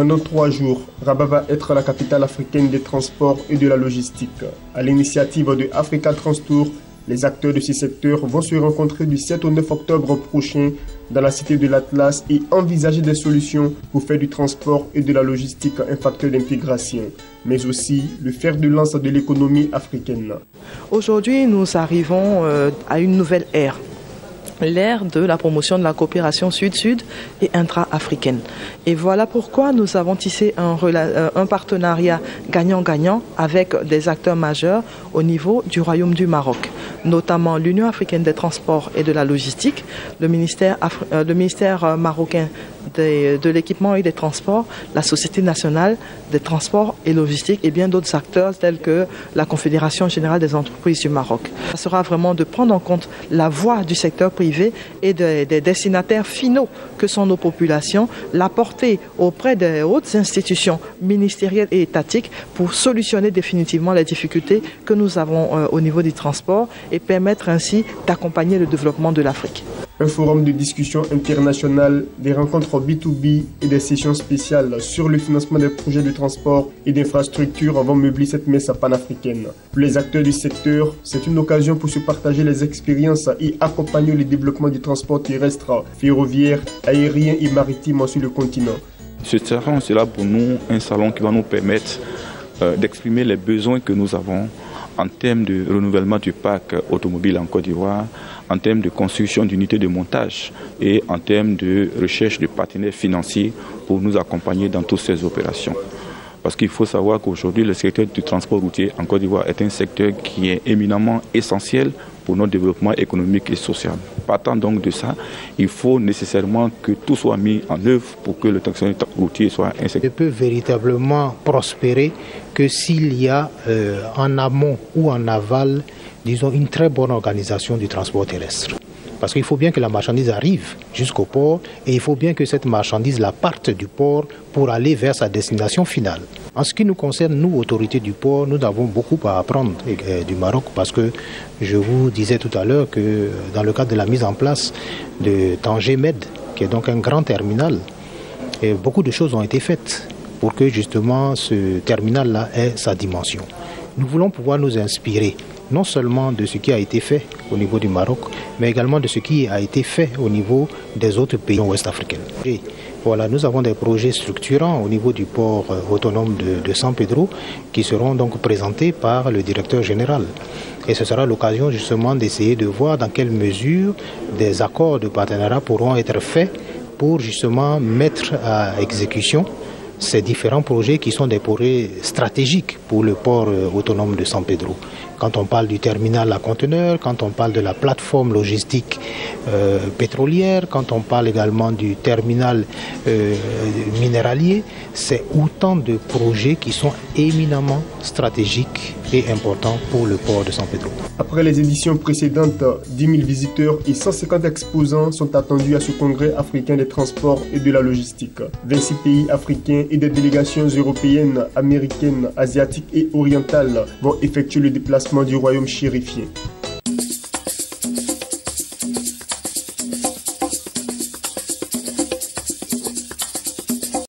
Pendant 3 jours, Rabat va être la capitale africaine des transports et de la logistique. À l'initiative de Africa Trans Tour, les acteurs de ce secteur vont se rencontrer du 7 au 9 octobre prochain dans la cité de l'Atlas et envisager des solutions pour faire du transport et de la logistique un facteur d'intégration, mais aussi le fer de lance de l'économie africaine. Aujourd'hui, nous arrivons à une nouvelle ère. L'ère de la promotion de la coopération sud-sud et intra-africaine. Et voilà pourquoi nous avons tissé un partenariat gagnant-gagnant avec des acteurs majeurs au niveau du Royaume du Maroc, notamment l'Union africaine des transports et de la logistique, le ministère marocain de l'équipement et des transports, la Société nationale des transports et logistique et bien d'autres acteurs tels que la Confédération générale des entreprises du Maroc. Ça sera vraiment de prendre en compte la voix du secteur privé et des destinataires finaux que sont nos populations, l'apporter auprès des hautes institutions ministérielles et étatiques pour solutionner définitivement les difficultés que nous avons au niveau du transport et permettre ainsi d'accompagner le développement de l'Afrique. Un forum de discussion internationale, des rencontres B2B et des sessions spéciales sur le financement des projets de transport et d'infrastructures vont meubler cette messe panafricaine. Pour les acteurs du secteur, c'est une occasion pour se partager les expériences et accompagner le développement du transport terrestre, ferroviaire, aérien et maritime sur le continent. Ce salon sera pour nous un salon qui va nous permettre d'exprimer les besoins que nous avons en termes de renouvellement du parc automobile en Côte d'Ivoire, en termes de construction d'unités de montage et en termes de recherche de partenaires financiers pour nous accompagner dans toutes ces opérations. Parce qu'il faut savoir qu'aujourd'hui, le secteur du transport routier en Côte d'Ivoire est un secteur qui est éminemment essentiel pour notre développement économique et social. Partant donc de ça, il faut nécessairement que tout soit mis en œuvre pour que le transport routier soit un secteur. Il peut véritablement prospérer que s'il y a en amont ou en aval, disons, une très bonne organisation du transport terrestre. Parce qu'il faut bien que la marchandise arrive jusqu'au port et il faut bien que cette marchandise la parte du port pour aller vers sa destination finale. En ce qui nous concerne, nous, autorités du port, nous avons beaucoup à apprendre du Maroc parce que je vous disais tout à l'heure que dans le cadre de la mise en place de Tanger Med, qui est donc un grand terminal, et beaucoup de choses ont été faites pour que justement ce terminal-là ait sa dimension. Nous voulons pouvoir nous inspirer non seulement de ce qui a été fait au niveau du Maroc, mais également de ce qui a été fait au niveau des autres pays ouest-africains. Et voilà, nous avons des projets structurants au niveau du port autonome de San Pedro qui seront donc présentés par le directeur général. Et ce sera l'occasion justement d'essayer de voir dans quelle mesure des accords de partenariat pourront être faits pour justement mettre à exécution ces différents projets qui sont des projets stratégiques pour le port autonome de San Pedro. Quand on parle du terminal à conteneurs, quand on parle de la plateforme logistique pétrolière, quand on parle également du terminal minéralier, c'est autant de projets qui sont éminemment stratégiques et importants pour le port de San Pedro. Après les éditions précédentes, 10 000 visiteurs et 150 exposants sont attendus à ce congrès africain des transports et de la logistique. 26 pays africains et des délégations européennes, américaines, asiatiques et orientales vont effectuer le déplacement du royaume chérifié.